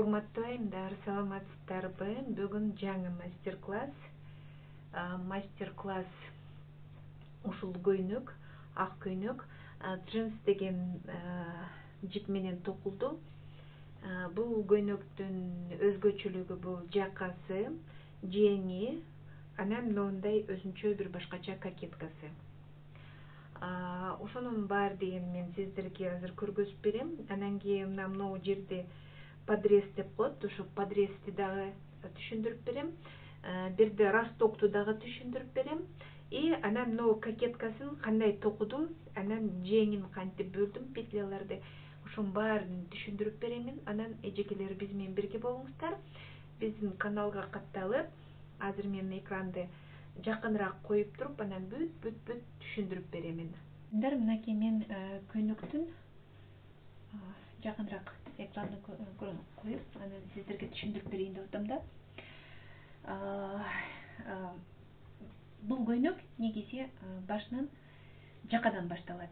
Урматтуу айымдар, саламатсыздарбы? Бүгүн жаңы мастер-класс. Мастер-класс ушул көйнөк, ак көйнөк, джинс деген жип менен токулду. Бул көйнөктүн өзгөчөлүгү бул жакасы, жеңи, анан мындай өзүнчө бир башкача кокеткасы. Ошонун баардыгын мен сиздерге азыр көргөзүп берем. Анан кийин могу жерде подрез деп коет, ошо подрезди дагы түшүндүрүп берем. Бирде ростокту дагы түшүндүрүп берем. И анан мына кокеткасын кандай токудум, анан жеңин кантип бөлдүм, петляларды, ошонун баарын түшүндүрүп беремин. Анан эжекелер биз менен бирге болуңуздар. Биздин каналга катталып, азыр мен экранды жакыныраак коюп туруп, анан бүт түшүндүрүп беремин. Мынакей мен көйнөктүн жакыныраак экранды коюп, анан сиздерге түшүндүрүп берейин деп атам да. Бул көйнөк негизи башынан жакадан башталат.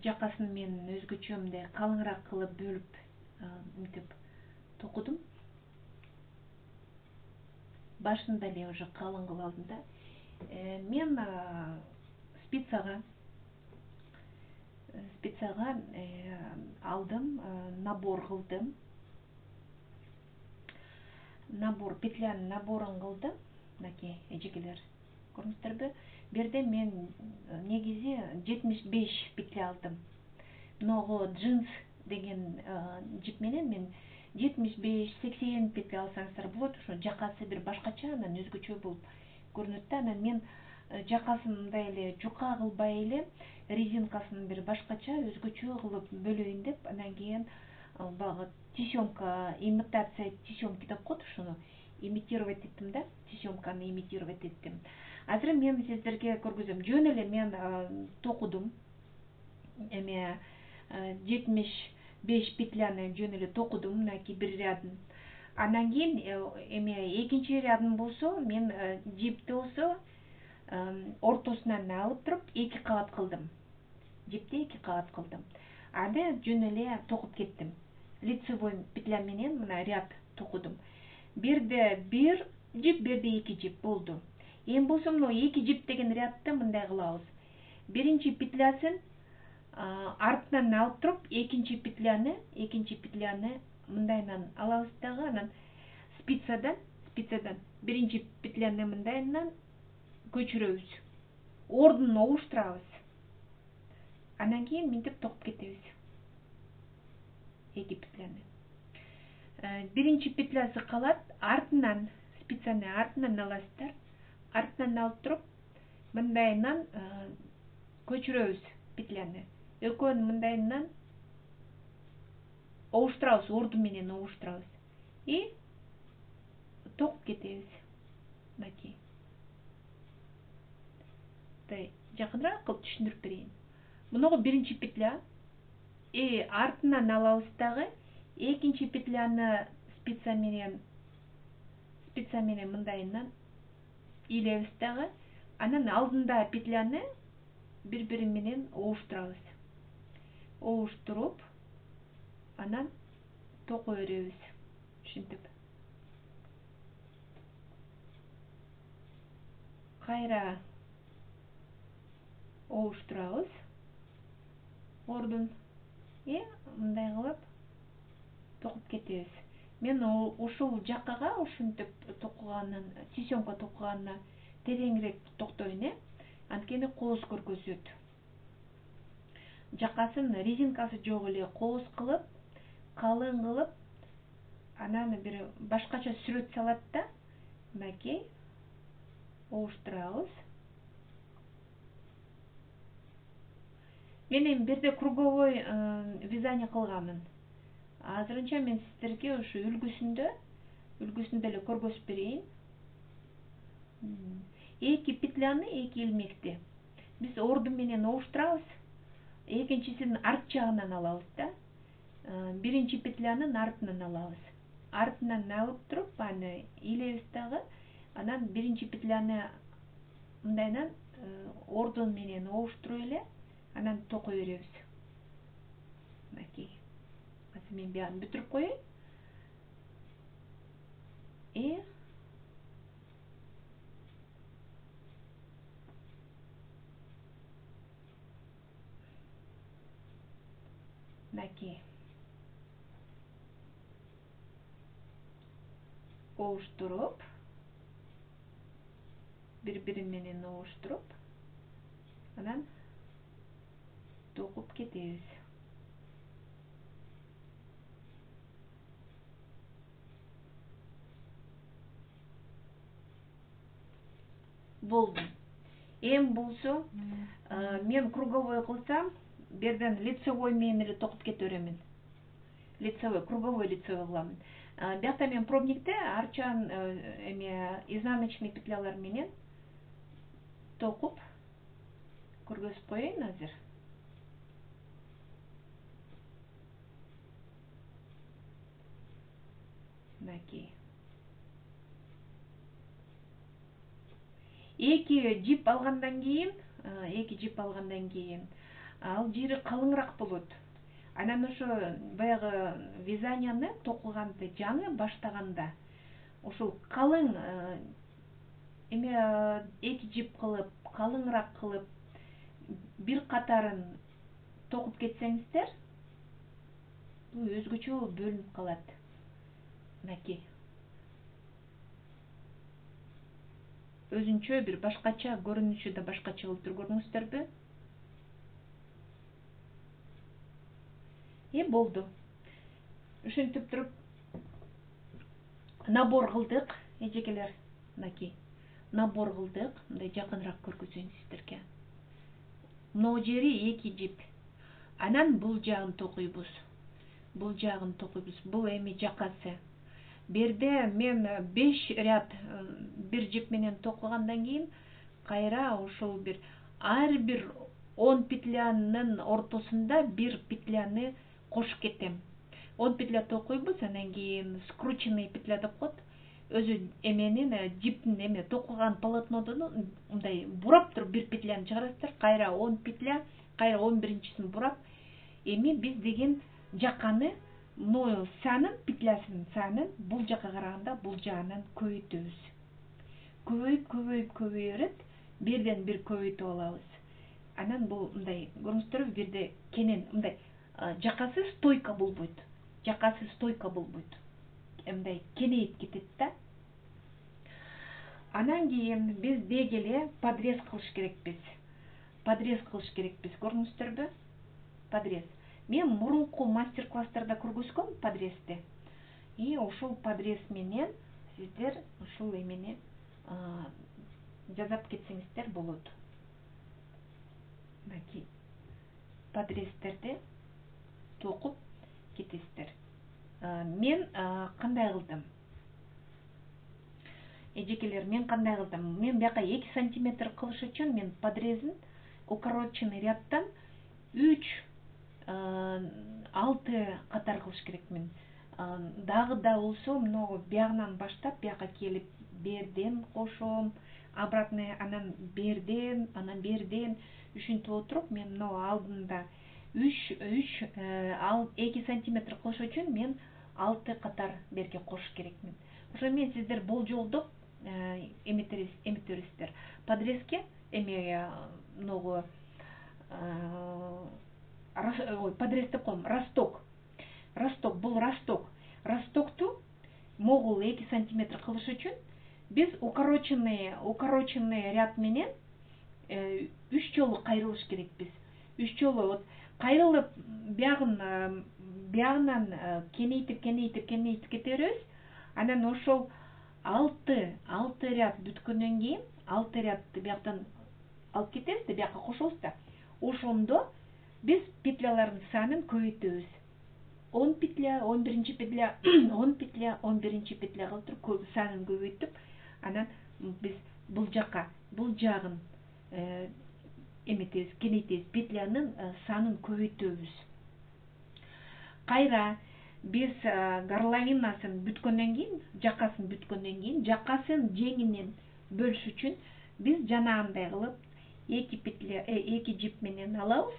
Жакасын мен өзгөчө мындай калыңыраак кылып бөлүп мынтип токудум. Башын деле уже калың кылып алдым да. Мен спицага алдым, набор кылдым. Петлянын наборун кылдым. Мынакей эжекелер, көрдүңүздөрбү? Бу жерде мен негизи 75 петля алдым. Могу джинс деген жип менен мен 75-80 петля алсаңыздар болот. Ошо жакасы бир башкача, анан өзгөчө болуп көрүнөт да. Анан мен жакасын мындай эле жука кылбай эле, резинкасын бир башкача өзгөчө кылып бөлөйүн деп, анан кийин багы тесемка, имитация тесемки деп коет, ошону имитировать эттим да, тесемканы имитировать эттим. Азыр мен сиздерге көргөзөм. Жөн эле мен токудум. 75 петляны жөн эле токудум, мынакей бир рядын. Андан кийин экинчи рядын болсо, мен жипти болсо ортосунан алып туруп 2 кабат кылдым. Жипти 2 кабат кылдым. Аны жөн эле токуп кеттим. Лицевой петля менен мына ряд токудум. Бирде 1 жип, бирде 2 жип болду. Эми болсо мына 2 жип деген рядты мындай кылабыз. Биринчи петлясын артынан алып туруп, экинчи петляны мындайынан алабыз дагы, анан спицадан биринчи петляны мындайынан көчүрөбүз. Ордун обуштурабыз. Андан кийин мынтип токуп кетебиз. 2 петляны. Биринчи петлясы калат, артынан спицаны артынан аласыздар. Артынан алып туруп, мындайынан көчүрөбүз петляны. Экөөнү мындайынан обуштурабыз, орду менен обуштурабыз. И токуп кетебиз. Мынакей. Жакыныраак кылып түшүндүрүп берейин. Мунугу биринчи петля. Артынан алабыз дагы, экинчи петляны спица менен мындайынан илебиз дагы, анан алдында петляны бири менен обуштурабыз. Обуштуруп, анан токо беребиз. Ушинтип. Кайра обуштурабыз ордун. Мындай кылып токуп кетебиз. Мен ушул жакага ушинтип токуганын, тесемка токуганына тереңирээк токтоюн, анткени кооз көргөзөт. Жакасын резинкасы жок эле кооз кылып, калың кылып, анан бир башкача сүрөт салат да, мынакей обуштурабыз. Мен эми бирде круговой вязание кылганмын. Азырынча мен сиздерге ушу үлгүсүндө эле көргөзүп берейин. 2 петляны, 2 илмекти биз орду менен обуштурабыз. Экинчисин арт жагынан алабыз да. Биринчи петлянын артынан алабыз. Артынан алып туруп, аны илебиз дагы, анан биринчи петляны мындайынан ордун менен обуштуруп эле, анан токой беребиз. Мынакей. мен бягын бүтүрүп коеюн. Мынакей. Оуштуруп, бири-бири менен оуштуруп, анан токуп кетебиз. Болду. Эми болсо, мен круговой кылсам, берден лицевой менен эле токуп кете беремин. Лицевой, круговой лицевой кыламын. Биякта мен пробникте арчан изнаночный петлялар менен токуп көргөзүп коеюн азыр. Мынакей. Эки жип алгандан кийин, ал жери калыңыраак болот. Анан ошо баягы вязанияны токуганды жаңы баштаганда ошол калың эки жип кылып, калыңыраак кылып, бир катарын токуп кетсеңиздер, бул өзгөчө бөлүнүп калат. Мынакей. Өзүнчө бир башкача көрүнүшү да башкача болуп тур, көрдүңүздөрбү? Болду. Ушинтип туруп набор кылдык, эжекелер. Мынакей. Набор кылдык, мындай жакыныраак көргөзөйүн сиздерге. Могу жери эки жип. Анан бул жагын токуйбуз. Бул эми жакасы. Берде мен 5 ряд бир жип менен токугандан кийин кайра ошол бир ар бир 10 петлянын ортосунда бир петляны кошуп кетем. 10 петля токуйбуз, анан кийин скрученный петля деп коет. Өзү жиптин токуган полотнодон мындай бурап туруп бир петляны чыгарасыздар, кайра 10 петля, кайра 11-чисин бурап, эми биз деген жаканы но петлясынын санын бул жака караганда бул жагынан көбөйтөбүз. Көбөйүп берет, бирден бир көбөйтүп алабыз. Анан бул мындай көрүңүздөрбү, бирде кенен мындай жакасы стойка болбойт. Мындай кенейип кетет да. Анан кийин биз деги эле подрез кылыш керекпиз. Көрдүңүздөрбү? Подрез. Мен мурунку мастер-класстарда көргөзгөм подрезди. Ошол подрез менен сиздер ушул эмени жасап кетсеңиздер болот. Мынакей. Подрездерди токуп кетесиздер. Мен кандай кылдым? Эжекелер, мен кандай кылдым? Мен бияка 2 сантиметр кылыш үчүн мен подрезин укороченный рядтан 3-6 катар кылыш керекмин. Дагы да болсо, могу биягынан баштап бияка келип берден кошом, обратный, анан берден, ушинтип отуруп, мен мына алдында 2 сантиметр кылыш үчүн мен 6 катар берге кошуш керекмин. Ошо мен сиздер болжолдоп эметерсиздер. Подрезге многу подрез деп коем, росток, бул росток. Ростокту могул 2 сантиметр кылыш үчүн биз укороченный ряд менен 3 жолу кайрылыш керекпиз. 3 жолу кайрылып, биягынан кенейтип кете беребиз. Анан ошол 6 ряд бүткөндөн кийин 6 рядты бияктан алып кетебиз да, бияка кошобуз да. Ошондо биз петлялардын санын көбөйтөбүз. 10 петля, 11-чи петля, 10 петля, 11-чи петля кылып туруп санын көбөйтүп, анан биз бул жагын кенейтебиз, петлянын санын көбөйтөбүз. Кайра биз горловинасын бүткөндөн кийин, жакасын жеңинен бөлүш үчүн биз жанагындай кылып 2 жип менен алабыз.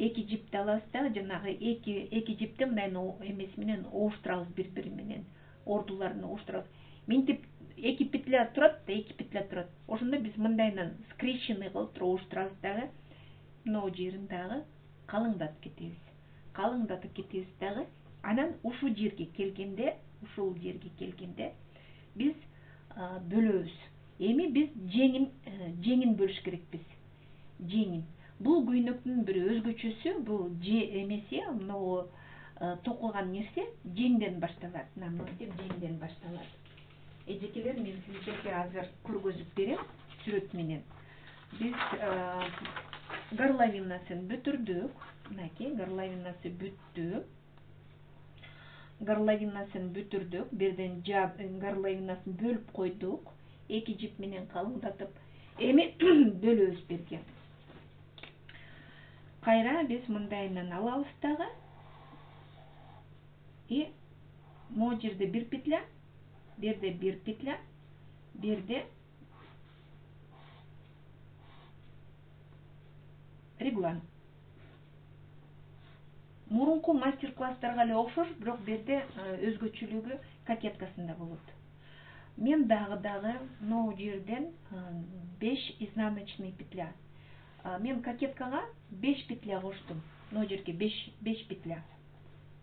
эки жипти алабыз дагы жанагы эки жипти мындай эмеси менен ооштурабыз бири менен, ордуларын ооштурабыз. Минтип эки петля турат да, эки петля турат. Ошондо биз мындайынан скрещенный кылып туруп ооштурабыз дагы. Мынау жерин дагы калыңдатып кетебиз дагы. Анан ушул жерге келгенде биз бөлөбүз. Эми биз жеңин бөлүш керекпиз. Жеңин. Бул көйнөктүн бир өзгөчөсү, бул эмеси, мынау токулган нерсе жеңден башталат. Мынтип жеңден башталат. Эжекелер, мен сиздерге азыр көргөзүп берем сүрөт менен. Биз горловинасын бүтүрдүк. Мынакей горловинасы бүттү. Бирден горловинасын бөлүп койдук. Эки жип менен калыңдатып. Эми бөлөбүз берге. Кайра биз мындайынан алабыз дагы. И могу жерде бир петля, берде бир петля, берде реглан. Мурунку мастер-класстарга эле окшош, бирок берде өзгөчөлүгү кокеткасында болот. Мен дагы могу жерден 5 изнаночный петля. Мен кокеткага 5 петля коштум. Могу жерге 5 петля.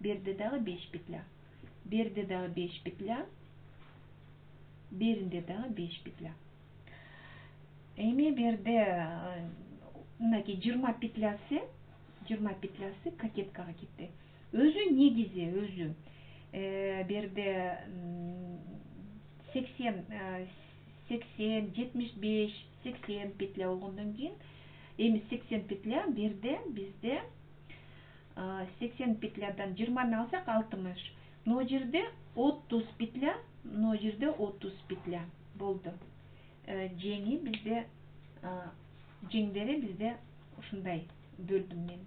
Берде дагы 5 петля. Берде дагы 5 петля. Беринде дагы 5 петля. Эми берде мынакей 20 петлясы кокеткага кетти. Өзү негизи берде 80, 75, 80 петля болгондон кийин, эми 80 петля берде бизде 80 петлядан 20 алсак 60. Могу жерде 30 петля, болду. Жеңдери бизде ушундай бөлдүм мен.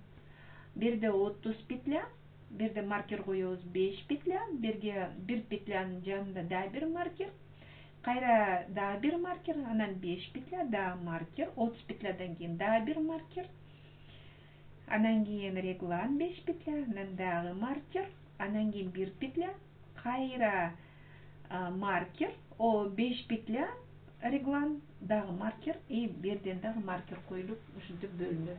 Берде 30 петля, берде маркер коебуз 5 петля, берге бир петлянын жанында дагы бир маркер, кайра дагы бир маркер, анан 5 петля, дагы маркер, 30 петлядан кийин дагы бир маркер, анан кийин реглан 5 петля, анан дагы маркер, анан кийин бир петля, кайра маркер, 5 петля, реглан, дагы маркер, и берден дагы маркер коюлуп, ушинтип бөлүнөт.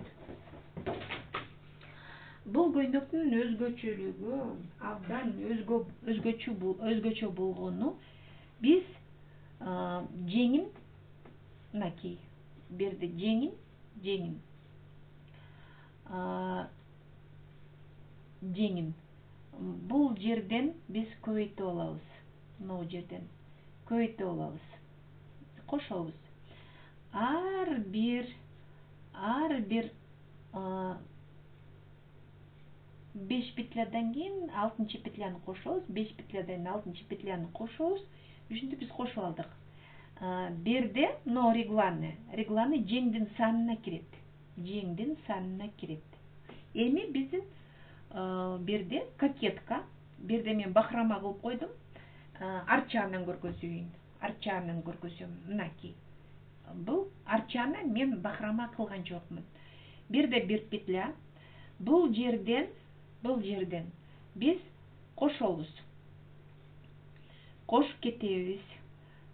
Бул көйнөктүн өзгөчөлүгү, абдан өзгөчө болгону, биз жеңин, мынакей, берде жеңин. Бул жерден биз көбөйтүп алабыз. Могу жерден көбөйтүп алабыз. Кошобуз. Ар бир 5 петлядан кийин 6-чы петляны кошобуз. 5 петлядан 6-чы петляны кошобуз. Ушинтип биз кошуп алдык. Берде но регланы жеңдин санына кирет. Эми биздин берде кокетка, берде мен бахрома кылып койдум. Арчанын көргөзөм. Мынакей. Бул арчаны мен бахрома кылган жокмун. Берде бир петля. Бул жерден биз кошобуз. Кошуп кетебиз.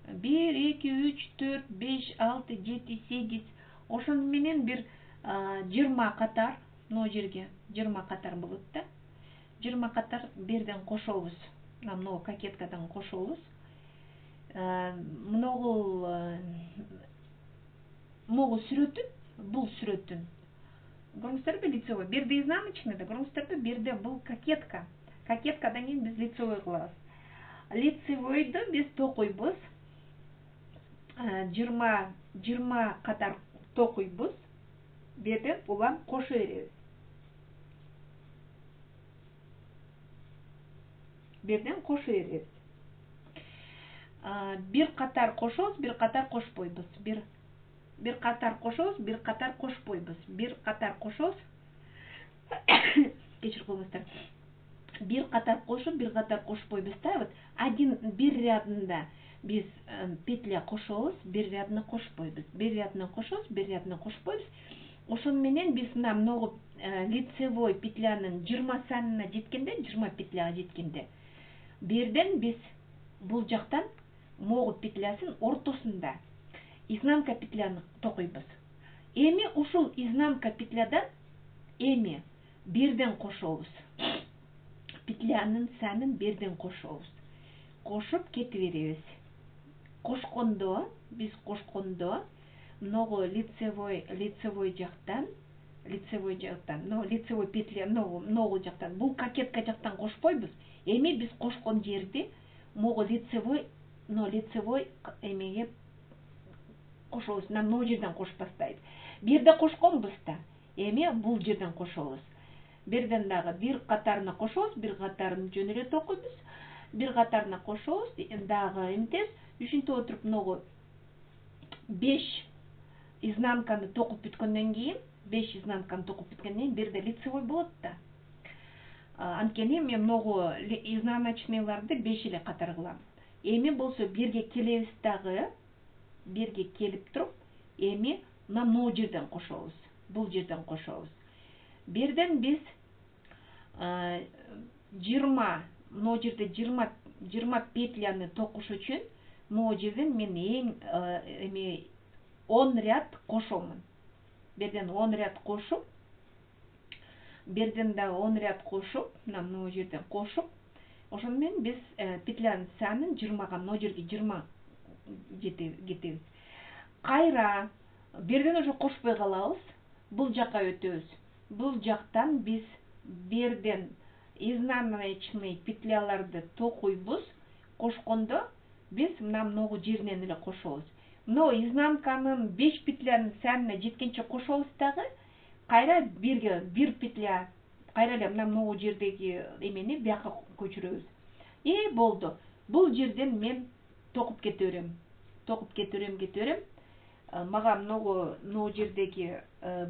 1, 2, 3, 4, 5, 6, 7, 8. Ошону менен бир 20 катар, могу жерге 20 катар болот да. 20 катар берден кошобуз. Могу кокеткадан кошобуз. Могу бул сүрөтүн. Көрүңүздөрбү, лицевой. Берде изнаночный да, көрүңүздөрбү, берде бул кокетка. Кокеткадан кийин биз лицевой кылабыз. Лицевойду биз токуйбуз. 20 катар токуйбуз. Берден улам кошо беребиз. Бир катар кошобуз, бир катар кошпойбуз. Бир катар кошобуз, бир катар кошпойбуз. Бир катар кошобуз. Кечирип коюңуздар. Бир катар кошуп, бир катар кошпойбуз да. Вот бир рядында биз петля кошобуз, бир рядына кошпойбуз. Бир рядына кошобуз, бир рядына кошпойбуз. ошон менен биз мына могу лицевой петлянын 20 санына жеткенде, 20 петляга жеткенде, берден биз бул жактан могу петлясын ортосунда изнанка петляны токуйбуз. Эми ушул изнанка петлядан эми берден кошобуз. Петлянын санын берден кошобуз. Кошуп кете беребиз. Биз кошкондо много лицевой жактан, но лицевой петля много жактан, бул кокетка жактан кошпойбуз. Эми биз кошкон жерди могу лицевой эмеге кошобуз. Нам могу жерден кошпастайбыз. Бирде кошконбуз да, эми бул жерден кошобуз. Берден дагы бир катарына кошобуз, бир катарын жөн эле токуйбуз. Бир катарына кошобуз, дагы эмтебиз. Ушинтип отуруп могу 5 изнанканы токуп бүткөндөн кийин, берде лицевой болот да. Анткени мен могу изнаночныйларды 5 эле катар кылам. Эми болсо бирге келебиз дагы, бирге келип туруп, эми мына могу жерден кошобуз. Бул жерден кошобуз. Берден биз 20 петляны токуш үчүн могу жерден мен эми 10 ряд кошомун. Берден 10 ряд кошуп, берден дагы 10 ряд кошуп, мына могу жерден кошуп, ошону менен биз петлянын санын 20га, могу жерге 20 кетебиз. Кайра берден ошо кошпой калабыз, бул жакка өтөбүз. Бул жактан биз берден изнаночный петляларды токуйбуз. Кошкондо биз мына могу жеринен эле кошобуз. Но изнанканын 5 петлянын санына жеткенче кошобуз дагы, кайра бир петля, кайра эле мына могу жердеги эмени бияка көчүрөбүз. Болду. Бул жерден мен токуп кете берем. Мага могу жердеги,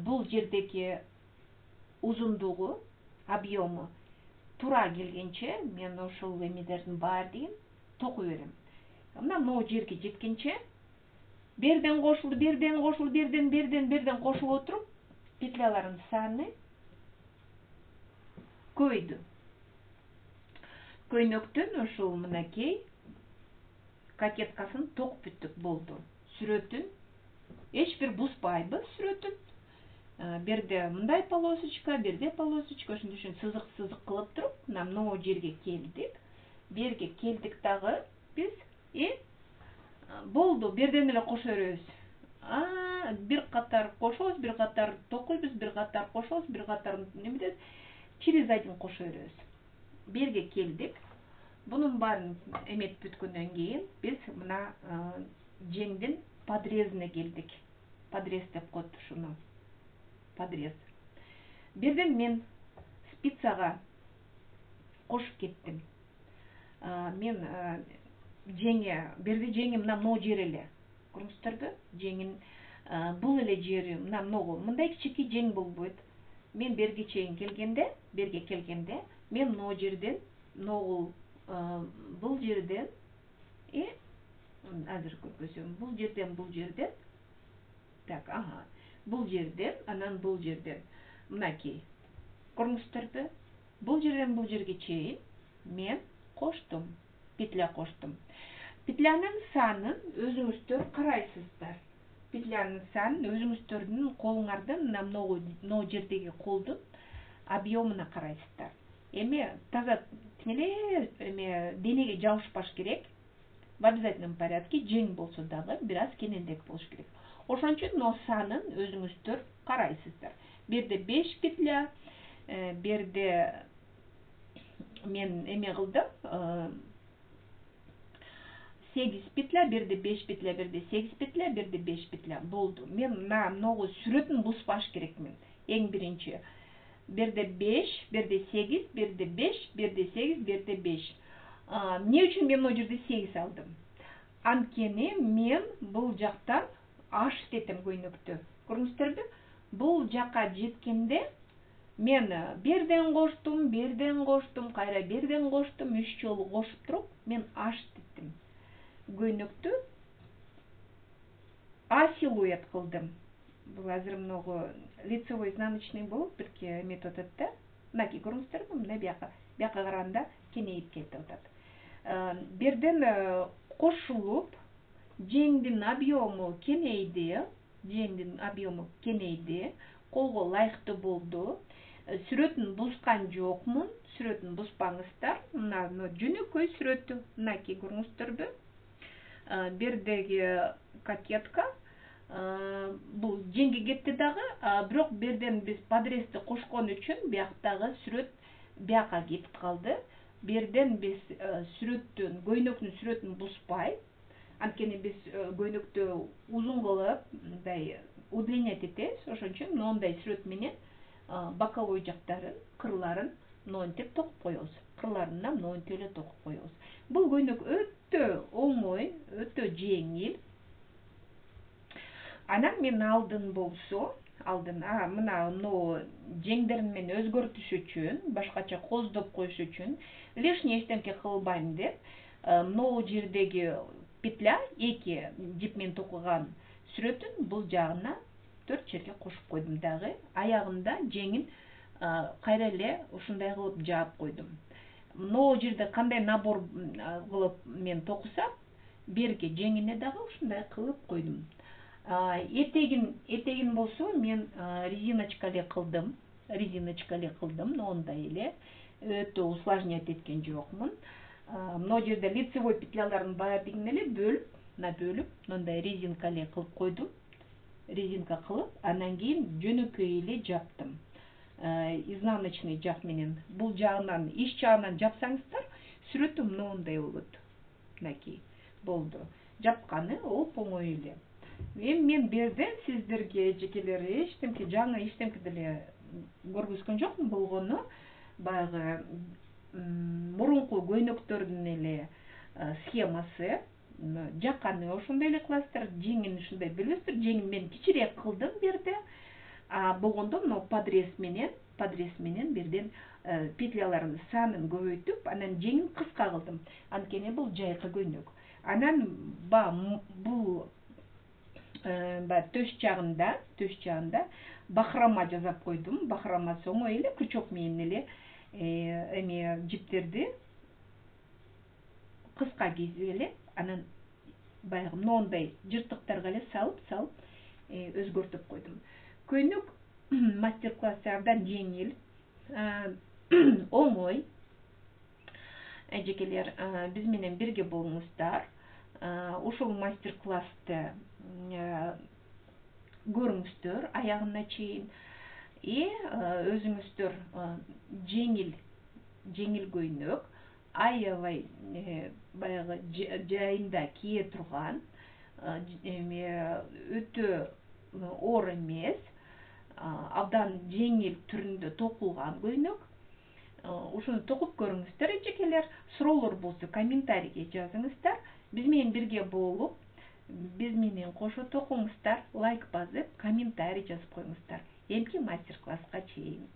бул жердеги узундугу, объему туура келгенче мен ошол эмелердин баардыгын токуй берем. Мына могу жерге жеткенче берден кошулуп отуруп, петлялардын саны көбөйдү. Көйнөктөн ошол мынакей кокеткасын токуп бүттүк, болду. Сүрөтүн эч бир бузбайбыз, сүрөтүн. Берде мындай полосочка, берде полосочка, ошондой сызык кылып туруп, мына могу жерге келдик. Берге келдик дагы биз болду, берден эле кошо беребиз. Бир катар кошобуз, бир катар токуйбуз, бир катар кошобуз, бир катар эмедебиз, через один кошо беребиз. Берге келдик. Бунун баарын эметип бүткөндөн кийин биз мына жеңдин подрезине келдик. Подрез деп коет ушуну. Подрез. Берден мен спицага кошуп кеттим. Мен берде жеңи мына могу жер эле. Көрүңүздөрбү? Жеңин бул эле жери мына могу. Мындай кичинекей жең болбойт. Мен берге чейин келгенде, мен могу жерден, бул жерден, азыр көргөзөм, бул жерден, так, бул жерден, анан бул жерден, мынакей. Көрүңүздөрбү? Бул жерден бул жерге чейин мен коштум, петля коштум. Петлянын санын өзүңүздөр карайсыздар. Петлянын санын өзүңүздөрдүн колуңардын, мына могу жердеги колдун объемуна карайсыздар. Эми таза денеге жабышпаш керек. В обязательном порядке, жең болсо дагы бир аз кененирээк болуш керек. Ошон үчүн санын өзүңүздөр карайсыздар. Берде 5 петля, берде мен эме кылдым, 8 петля, берде 5 петля, берде 8 петля, берде 5 петля болду. Мен мына могу сүрөтүн бузбаш керекмин. Эң биринчи. Берде 5, берде 8, берде 5, берде 8, берде 5. Эмне үчүн мен могу жерде 8 алдым? Анткени мен бул жактан аш детем көйнөктө. Көрүңүздөрбү? Бул жакка жеткенде мен берден коштум, кайра берден коштум, 3 жолу кошуп туруп, мен аш деттим. Көйнөктү А силуэт кылдым. бул азыр многу лицевой изнаночный болуп бирке метод атат да. Мынакей көрүңүздөрбү, мына бияка караганда кеңейип кетип атат. Бирден кошулуп жеңдин объему кеңейди, колго ылайыктуу болду. Сүрөтүн бузган жокмун, сүрөтүн бузбаңыздар. Мына жөнөкөй сүрөтү, мынакей көрүңүздөрбү? Бердеги кокетка, бул жеңге кетти дагы, бирок берден биз подрезди кошкон үчүн бияктагы сүрөт бияка кетип калды. Берден биз көйнөктүн сүрөтүн бузбай, анткени биз көйнөктү узун кылып, мындай удлинять этебиз, ошон үчүн моундай сүрөт менен боковой жактарын, кырларын монтип токуп коебуз. Кырларына монтип эле токуп коебуз. Бул көйнөк өтө оңой, өтө жеңил. Анан мен алдын мына жеңдерин мен өзгөртүш үчүн, башкача коздоп коюш үчүн, лишний эчтеке кылбайм деп, могу жердеги петля, эки жип менен токуган сүрөтүн бул жагына 4 жерге кошуп койдум дагы. Аягында жеңин кайра эле ушундай кылып жаап койдум. Могу жерде кандай набор кылып мен токусам, берки жеңине дагы ушундай кылып койдум. Этегин болсо мен резиночка эле кылдым, моундай эле, өтө усложнять эткен жокмун. Могу жерде лицевой петляларын баардыгын эле бөлүп, мындай резинка эле кылып койдум. Резинка кылып, анан кийин жөнөкөй эле жаптым. Изнаночный жак менен. Бул жагынан, ич жагынан жапсаңыздар, сүрөтү моундай болот. Мынакей болду. Жапканы оп-оңой эле. Мен берден сиздерге эжекелер жаңы эчтеке деле көргөзгөн жокмун. Болгону баягы мурунку көйнөктөрдүн эле схемасы. Жакканы ошондой эле кыласыздар, жеңин ушундай бөлөсүздөр. Жеңин мен кичирээк кылдым берде. Болгондо мына подрез менен берден петлялардын санын көбөйтүп, анан жеңин кыска кылдым. Анткени бул жайкы көйнөк. Анан бул төш жагында бахрома жасап койдум. Бахромасы оңой эле, крючок менен эле жиптерди кыска кесип эле, анан баягы моундай жыртыктарга эле салып өзгөртүп койдум. Көйнөк мастер-классы абдан жеңил, оңой. Эжекелер, биз менен бирге болуңуздар. Ушул мастер-классты көрүңүздөр аягына чейин. Өзүңүздөр жеңил көйнөк, аябай баягы жайында кие турган, өтө оор эмес, абдан жеңил түрүндө токулган көйнөк. Ушуну токуп көрүңүздөр эжекелер. Суроолор болсо комментарийге жазыңыздар. Биз менен бирге болуп, биз менен кошо токуңуздар, лайк басып, комментарий жазып коюңуздар. Эмки мастер-класска чейин.